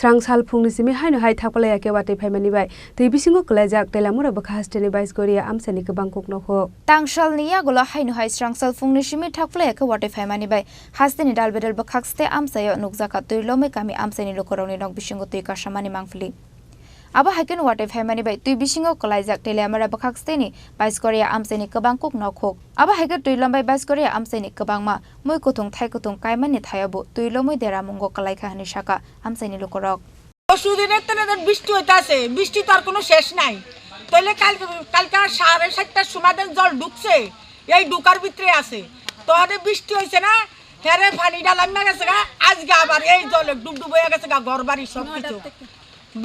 Srangsal Phungni Simi haino hai Thakphwlaiya ke Watwi Phaimani bai tui Bisingo Kwlaijak telamura bakhasteni Baishgaria Amchaini ke bangkok nokho Tangshal niya gola haino hai Srangsal Phungni Simi Thakphwlaiya ke Watwi Phaimani bai hasteni dalbedel bakhakste Amchayo nukjaka tui lomai kami Amchaini lokorongni nok Bisingo tui kasamani mangfili Aba haken Watwi Phaimani bai tui Bisingo Kwlaijak telamura bakhaksteni Baishgaria Amchaini ke bangkok nokho Aba haken tui lombai Baishgaria Amchaini ke bangma moi kutung thai kutung kaimani thayabo tui lomai dera mungo kalaika hani shaka Amchaini lokorok পরশুদিনের তো বৃষ্টি হইতাছে বৃষ্টি তার কোনো শেষ নাই তাহলে কালকে 7:30টার সময় জল ঢুকছে এই ঢুকার ভিতরে আছে তো আরে বৃষ্টি হইছে না হেরে পানিটা লাম্মা গেছে গা আজকে আবার এই জলে ডুবডুব হয়ে গেছে গা ঘর বাড়ি সব কিছু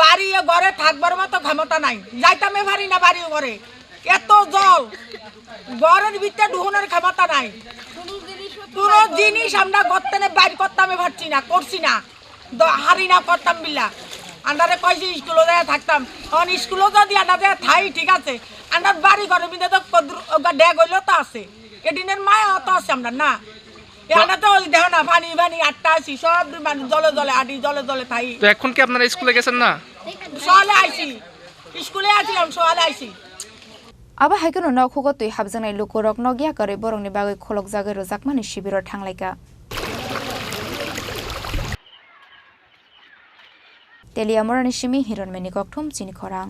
বাড়ি ঘরে থাকবার মতো ক্ষমতা নাই যাইতামে পারি না বাড়ি ঘরে এত জল ঘরের ভিতরে ঢুকানোর ক্ষমতা নাই কোনো জিনিস আমরা গর্তেনে বাইর করতামে পারছি না করছি না হারি না করতাম বিল্লা আন্ডারে কইছি স্কুলে যায় থাকতাম এখন স্কুলে যদি আন্ডারে থাই ঠিক আছে আন্ডার বাড়ি ঘরের ভিতরে তো ড্যাগ হইলেও তো আছে এদিনের মায়া তো আছে আমরা না এখানে তো দেখো না পানি পানি আটটা আছি সব জলে জলে আডি জলে জলে থাই তো এখন কি আপনারা স্কুলে গেছেন না সকালে আইছি স্কুলে আসছিলাম সকালে আইছি Aba haikun nok hugo tui habjangnai lukorok nogya kare borongni bagoi kholok jagai rojakmani shibiro thanglaika Telia morani Simi hiron meni kokthum Chini Khorang